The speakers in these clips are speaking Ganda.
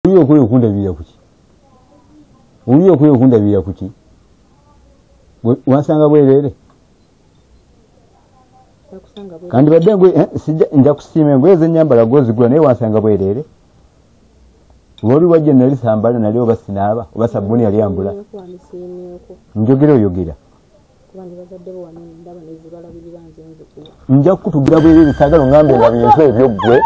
Uyo kwe okundabira kuki? Uyo kwe okundabira kuki? Wasanga bwerere. Kandi badde ngwe sijja nja kusiima ngweze nyambala gozigula naye wasanga bwerere. Woli wajje nali sambala nali obasinaaba oba sabuni yali ambula. Njogera oyogera. Nja kutugira bwerere sagala ngambe nga bintu ebyo gwe.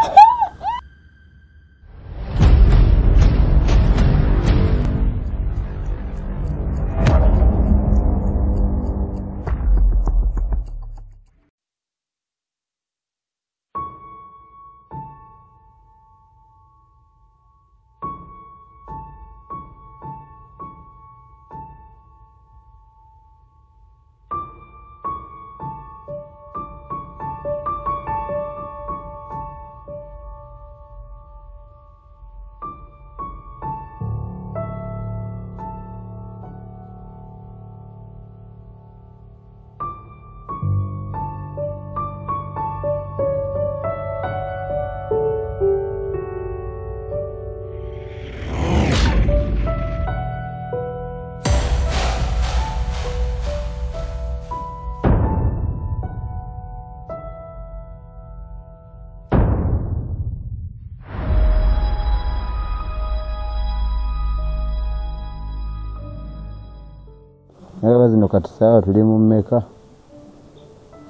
Nalaba zino kati sawa tuli mu mmeka?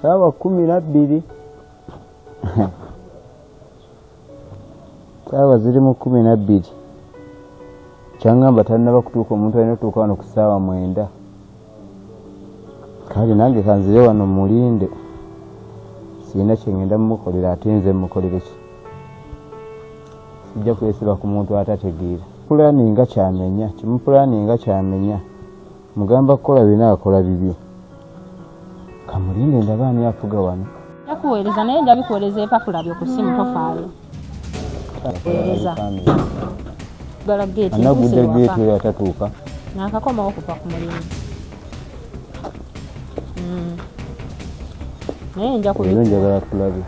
Sawa 12. Sawa ziri mu 12. Kyangamba tannaba kutuuka omuntu alina okutuuka wano ku ssaawa 9. Kale nange kanzire wano mulinde. Sirina kye ngenda mumukolera ate nze mmukolere ki? Sijja kwesiba ku muntu atategeera. Pulaninga kyamenya, kimupulaninga kyamenya. Mugamba kukola bina akola bibi. Kamulinde ndaba ani afuga wano. Yakuweereza naye ndabikuweereza epapula byo ku simu tofaayo. Kuweereza. Anagudde geetu eyo atatuuka. N'akakomawo kuva ku mulimu. Naye nja kubikuwa. Njagala tulabe.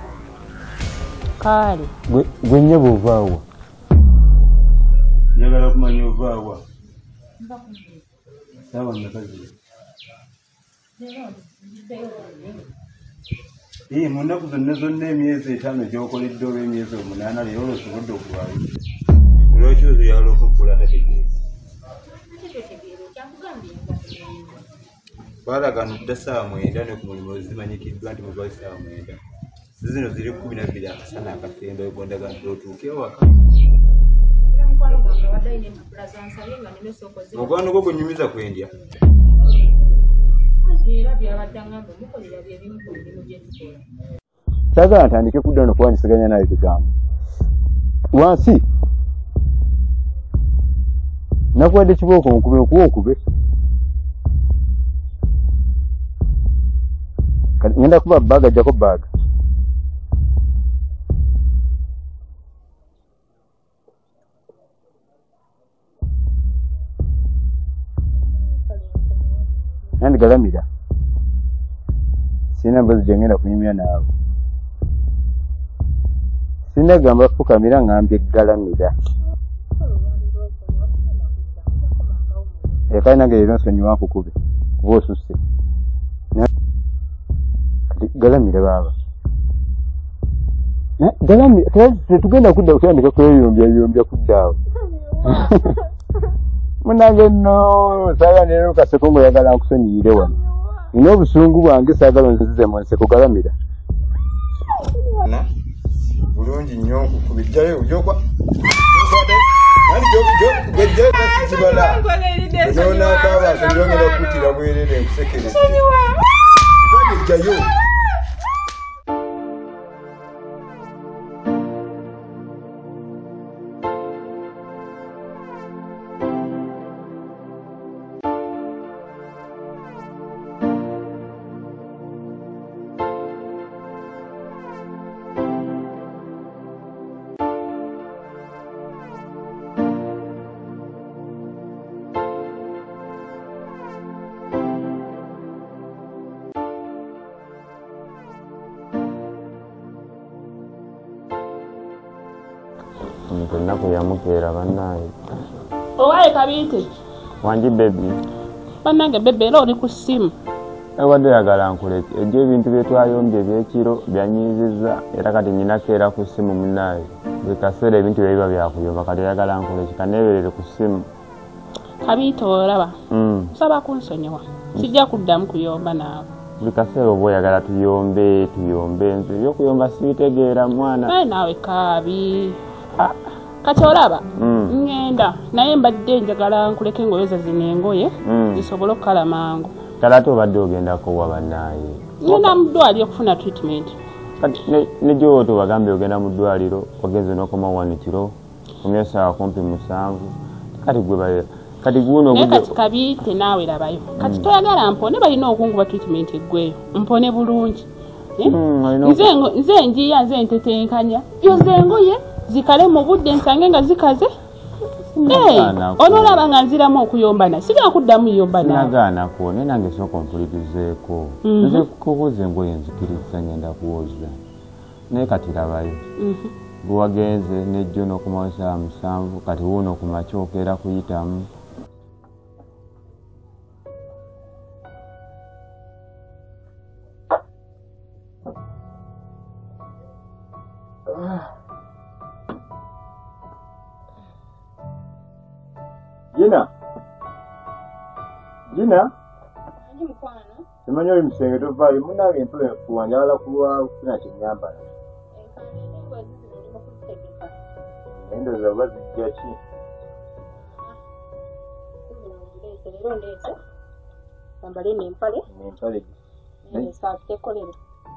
Kale. Gwe nnyo bw'ovaawa. Njagala kumanya ovaawa. Sawa mnakazi. Mu nnaku zonna emyezi 5 gy'okoledde oba emyezi 8 leero osobodde okulwayo. Lwaki oyagala okukula tategeeza? Twalagana odda ssaawa 9 ne ku mulimu zimanyikiddwa nti muvaayo ssaawa 9. Zino ziri 12 akasana akafemba ogondagana otuuke ewaka. Mukwano gwo gunyumiza kwendya. Sagala ntandike kudda no kuwandisiganya naye bigambo. Wansi. Nakuwadde kibooko okube. Ngenda kuba baaga ajjako baaga. Nandi galamira. Sina mbazi jengenda kunyumya naawe. Sina gamba fukamira ngambye galamira. Kale nange leero nsonyiwa nkukube kuba osusse. Galamira baba. Galamira tetugenda kudda kutandika kweyombya kuddaawo. Munange no saga nero kaseko ngo yagala nkusonyiire wano. Nina obusungu bwange saagala nzize mu nseko galamira. Bulungi nnyo kubijjayo ojokwa. Nani gojja kasijibala. Nona kaba njongera kutira bwerere nkusekere. Gojjayo. ennaku yamukeera bannaye. Owaye Kabite. Wangi baby. Bannange bebe era oli ku ssimu. Wadde yagala nkuleke ejjo ebintu bye twayombye ebyekiro byanyiizizza era kati nyinako era ku ssimu munnaye. Buli kaseera ebintu bye biba byakuyomba kati yagala nkuleke kaneeberere ku ssimu. Kabite olaba. Nsaba kunsonyiwa. Sijja kuddamu kuyomba naawe. Buli kaseera oba oyagala tuyombe nze ebyokuyomba sibitegeera mwana. Naye naawe Kabi. Kati olaba ngenda naye mbadde njagala nkuleke engoye zino engoye zisobole okukala mangu. Kale ate obadde ogendako wa bannaye? Ngenda mu ddwaliro okufuna treatment. Kati nejjo tobagambe ogenda mu ddwaliro ogenze n'okoma wanikiro komya essaawa kumpi 7 kati gwe kati guno naye kati Kabite naawe labayo kati toyagala mpone balina okunguba treatment eggweyo mpone bulungi. Nze njiya nze ntetenkanya yoze engoye zikale mu budde nsange nga zikaze. Onolaba nga nziramu okuyomba na sigala kuddamu yomba na nagaanako naye nange sooka ompulirizeeko nze kukubuuza engoye nzikiriza ngenda kuwoza naye kati labayo bwe wagenze nejjo n'okomawo essaawa 7 kati wuuno ku makya okeera kuyitamu. Gina? Simanyi oli musenge tovaayo munange empola enfuuwa njagala kufuna kyenyambala. Endowooza oba zijja ki?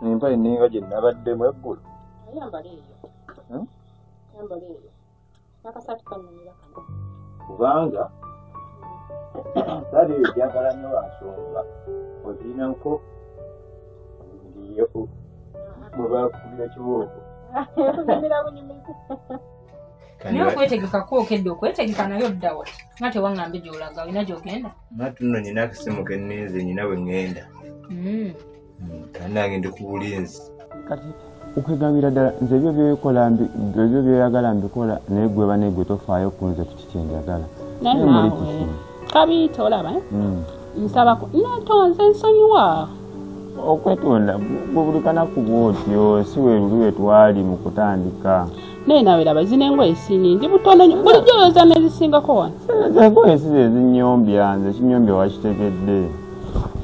Empale ninga gye nabaddemu eggulo. Kubanga sali njagala nnyo lwansonga ozirinako ndiyo bwe bakubira kiwoogo. Naye okwetegekako okedde okwetegeka nayo ddawa nga tewaŋŋambe gy'olaga olina gy'ogenda. Natu nno nina akasimu ke nninze nyina we ŋŋenda. Kandi nange ndi ku bulinzi. Kati okwegambira ddala nze ebyo ebyo byoyagala mbikola naye gwe ba negwe tofaayo ku nze ku kiki enjagala. Naye naawe Kabite olaba nsaba netonze nsonyiwa. Okwetonda buli kanaku bw'otyo si we luli we twali mu kutandika. Naye naawe laba zino engoye sini ndi butono bulijjo oyoza nezisingako wano. Engoye si ze zinyombya nze kinyombya wakitegedde.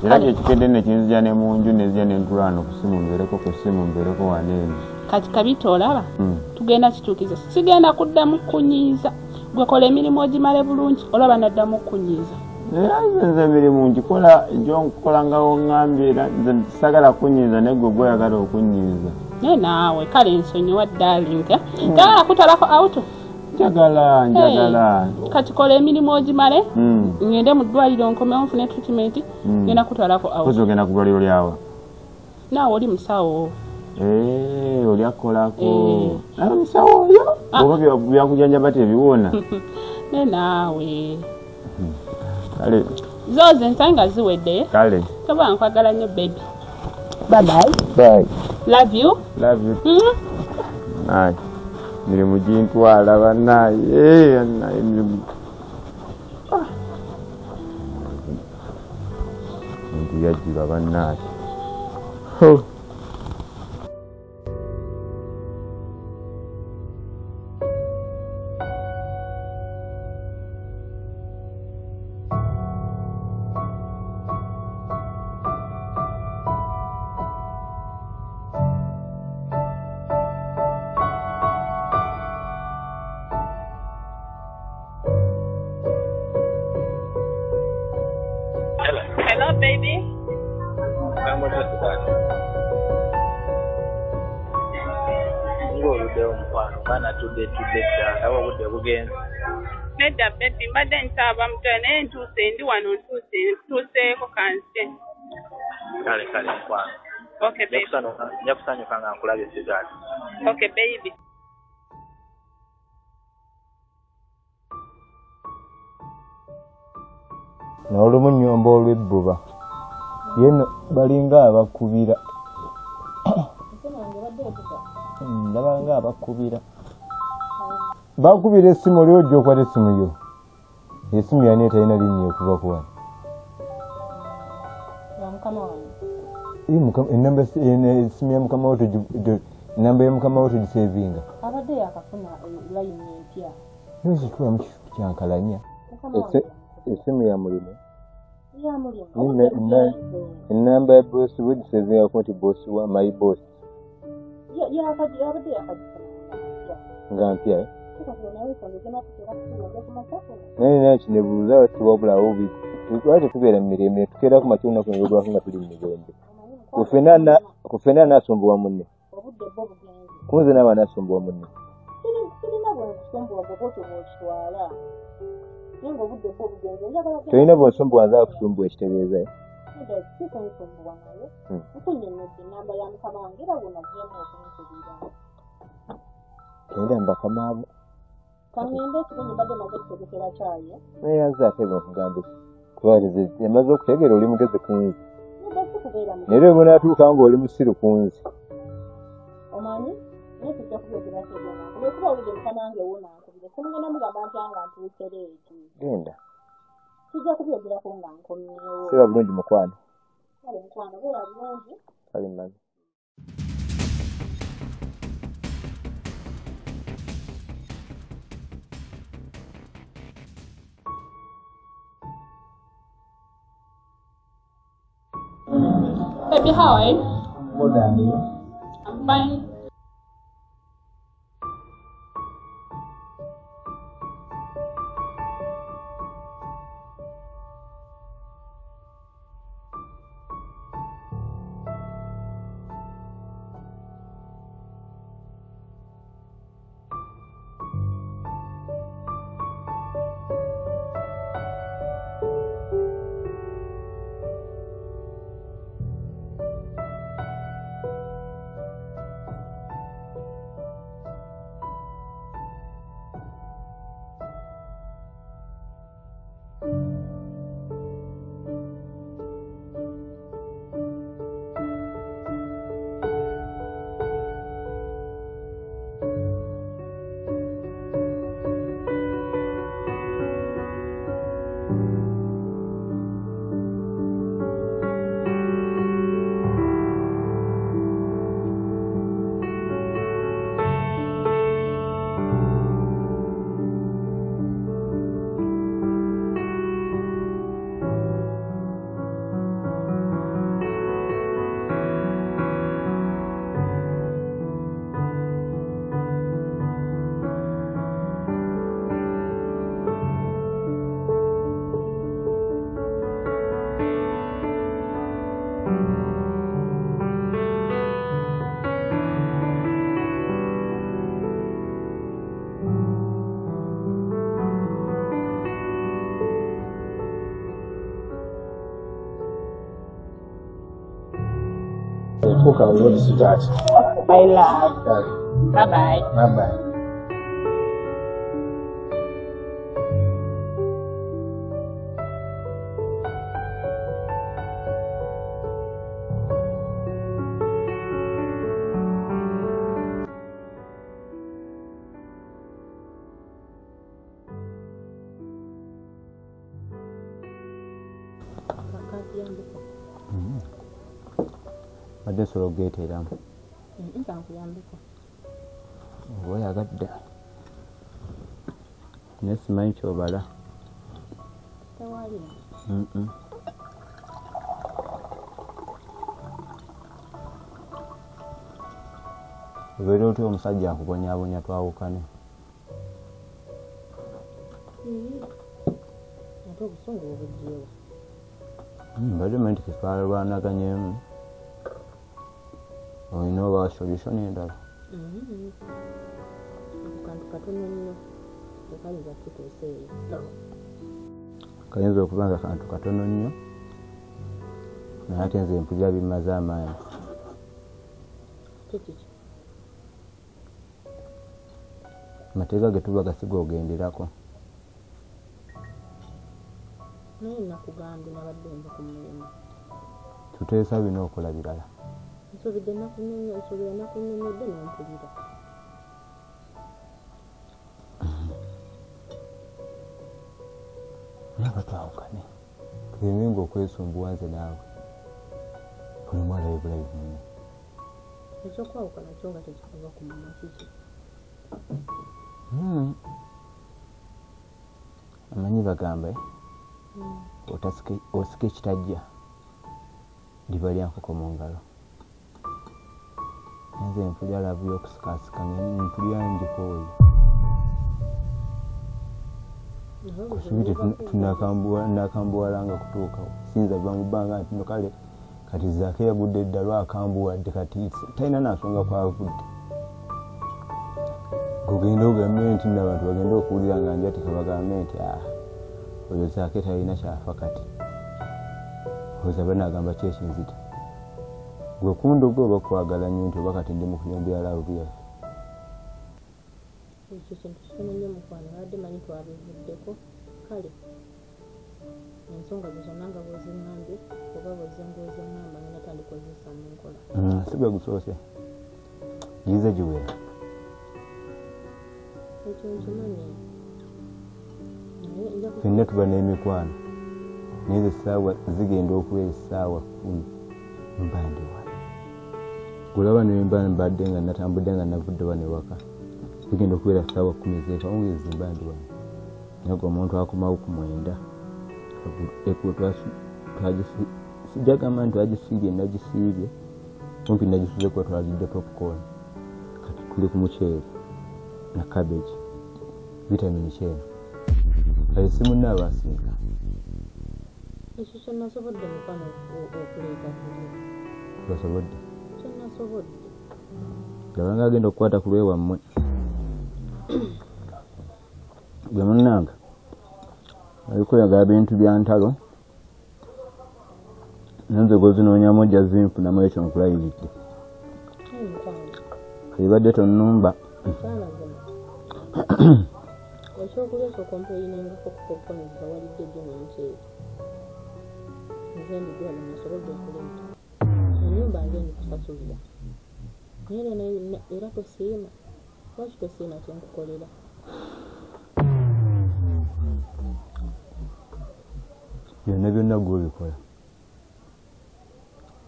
Era kyekikedde ne kinzija ne mu nju nezija ne ntulano ku ssimu mbeereko waneeni. Kati Kabite olaba tugenda kituukiza sigenda kuddamu kunyiiza. Gwe kola emirimu ogimale bulungi olaba naddamu kunyiiza. Nze emirimu ngikola gyonkola nga oŋŋambye era nze sagala kunyiiza naye gwe gweyagala okunyiiza. Naye naawe kale ensonyiwa darling njagala kutalako auto. Njagala. Kati kola emirimu ogimale ngende mu ddwaliro nkomewo nfune treatment ngenda kutalako auto. Kozi ogenda ku ddwaliro lyawa? Naawe oli musawo. Oli akolako. Musawo oyo? Oba byakujanjaba tebiwona? Ne naawe. Kale. Zoze nsanga ziwedde. Kale. Toba nkwagala nnyo baby. Bye. Love you. Aye. Mirimu gintwala bannaye. Mirimu. Muntu yajiba bannaye. Hello baby. Nedda baby mbadde nsaba mutwe naye ntuuse ndi wano ntuuseeko kanse. Kale nkwano. Okay baby. Nja kusanyuka nga nkulabye sigaali. Okay baby. N'olumu nnyomba olw'ebbuba yeno balinga abakubira ndaba nga abakubira bakubira essimu oli ojja okwata essimu yo essimu yani etalina linnya okuva ku wano enamba essimu ya mukama wo enamba ya mukama wo togisevinga abadde yakafuna layini empya nozitula mu kifuki kyankalanya essimu ya mulimu enamba ya bosi bwegisevinga ku nti bosi wa my boss nga mpya naye kinebuuza tiwabulawo twali tetubeera mu mirembe tukeera ku makya olunaku nebogwako nga tuli mu mirembe kufena anasumbuwa munne kunze naaba anasumbuwa munne tolina bwonsumbuwa nzaa kusumbuwa ekitegeeza kenda mbakamaabo naye yanzaako ebyokugambe kubalize yamaze okutegeera oli mugezi kunzi naye lwe bonaatuuka nga oli musiru kunzi omanyi naye tujja kubyogera olwekuba olidde mukama wange wuunankubire simugenda mugamba ntyanga ntuusereeti genda tujja kubyogerako nga nkomyewo seba bulungi mukwano kale mukwano beera bulungi kale mmanyi Baby, how are you? Good, and you? I'm fine. Cook our road is that. Bye, love. Bye-bye. Bye-bye. Badde solo geeteramu kankuyambeko oba oyagadde naye simanyi kyobala tewalira obeera otya omusajja akubonyaabonya twawukane ate obusungu obugyewo mbadde manyi tikitwalwanaganyemu olina oba solution endala kantu katono nnyo tekayinza kutuuseeyo kayinza okuba nga kantu katono nnyo naye ate nze mpulira bimaze amaanyi kikiki amateeka ge tuba gasiga ogenderako naye nakugambye nabadde nva ku mulimu tuteesa bina okola birala nsobera nakunyonyodde nompulira naba twawukane tugemenga okwesumbuwa nze naawe buli mwala webulayi nnyo ekyokwawukana kyo nga tekikava ku mama kiki amanyi bagamba osika ekitajja liba lya nkoko mu ngalo nze empulya lavu y'okusikaasika empulya njikooyo kusubite tunakambuwalanga kutuuka sinza va mu bbanga ntino kale kati zaake yagudde eddalwa akambuwadde kati talina nansonga kwavudde kugenda ogambe nti n'abantu bagenda okuwulira nga njatika bagambe nti oyo zaake talina kyafa kati oza banagamba kyekinzita gwe kundoga oba kwagala nnyo nti oba kati ndi mu kuyombera laavu yaffe ekyo kintu kitono nnyo mukwano badde manyi twabivuddeko kale ensonga zo zonna nga bwozingambye oba bwozingamba nga tandikozesa mu nkola si gwe gusoose gize giwera ekyo nkimanyi ffenna tuba n'emikwano naye essaawa zigenda okuba essaawa 10 mbandi wano gulaba nemba mbadde nga natambudde nga navudde wano ewaka zigenda okubeera essaawa 10 zeekawungezi mbandi wano naye gwe omuntu akomawo ku 9 sijagamba nti twagisiibye nagisiibye kumpi nagisuze kuba twalidde popcorn kati tuli ku muceere na cabbage vitamini kyeno kale si munnaaba asinga ekyo kyenasobodde mukwano okuleeta basobodde kyenasobodde labanga agenda okukwata ku lwewammwe gwe munnanga alikoyaga bintu bya ntalo nanze gozinoonyamu ojja zinfunamu ekyo nkulayiridde kalibadde tonnumba ekyokulya kyokompoyinengako ku popcorn zawalidde gyo n'omuceere nze ndigwala nasobodde okuleeta enyumba nze ndikusasulira naye era tosiima lwaki tosiima kyenkukolera byonna byonna gwebikola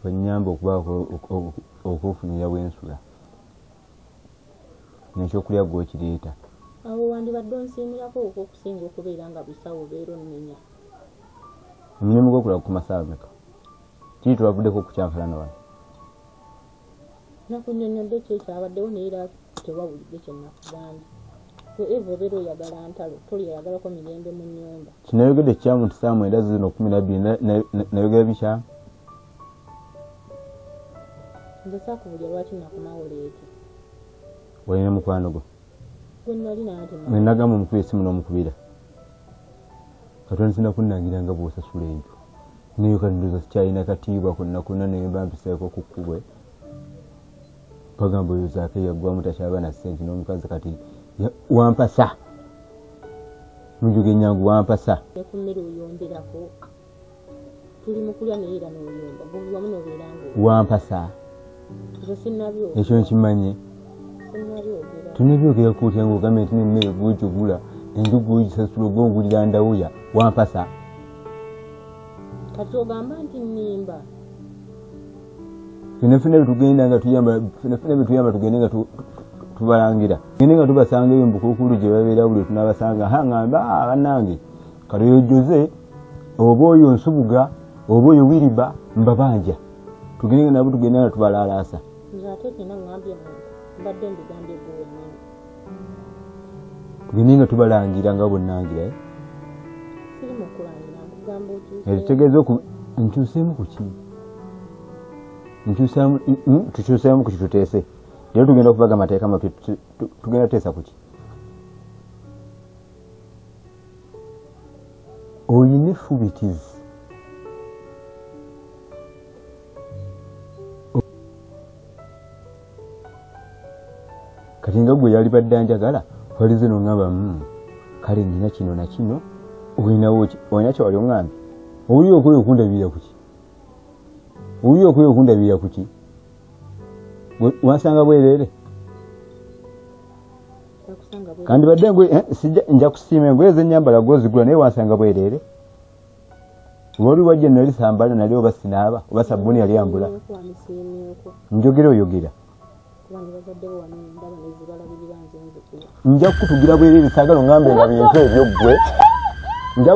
banyamba okubaako okufunira bwensula nekyokulya gwokireeta awo wandibadde onsiimirako okusinga okubeera nga bisawo beera onnenya omulimu gwokulaga ku masaawa meka kiri twavuddeko kukyankalana wano nakunnyonnyodde kyekyabaddewo naye era tewawulidde kyenakugambye eva obeera oyagala ntalo tolyayagalako mirembe mu nnyumba kinayogedde kikyamu nti saa 9:12 nayogera bikyamu nze saakubulya lwaki nakomawo leeti walina mukwano gwo gwe nalina nti nagamba omukubira essimu n'omukubira katonda sina kunnangira nga bw'osasula enju naye kandoza sikyalina katiibwa konna naye mba mpiseeko ku kkubwe bagamba oyo zaake yaggwamu takyaba na ssente n'omukazi kati wampasa mujuga ennyangu wampasa ne ku mmere oyomberako tuli mu kulya naye era n'oyomba buli wamu n'obeera nga wampasa nze sinnabyo ekyo nkimanye sinnabyogera tunebyogera kutya ngaogambe nti nemmere gwogigula enju gwogisasula gwogulira ndawuya wampasa kati ogamba nti nnimba fenefene betugenda nga tugende nga tubalangira gende nga tubasanga eyo mubukukulu gye babeera buli tunabasanga ngamba bannange kati oyo Jose oba oyo Nsubuga oba oyo Wiriba mbabanja tugende nga nabo tugenda nga tubalalaasa nze ate tena ngambye mbadde mbigambye gwe wennyini tugende nga tubalangira nga bonnangira sirimu okulangira nkugamba okyuse ekitegeeza nkyuseemu ku ki tukyuseemu ku kituteese era tugenda okubaga amateeka mapya tugenda teesa ku ki oyina effubitizi kati nga gwe yali badde njagala walize nongamba kale nina kino na kino olinawo olina kyewali oŋŋambye owulire okweyo okundabirira ku ki owulire okweyo okundabirira ku ki wansanga bwereere kandi badde nja kusiima engoye zenyambala gwozigula naye wansanga bwereere Wali wajja nali sambala nali oba sinaaba oba sabbuuni yali ambula. Njogera oyogera. Nja kutugira bwerere saagala ngambe nga bintu ebyo ggwe. Nja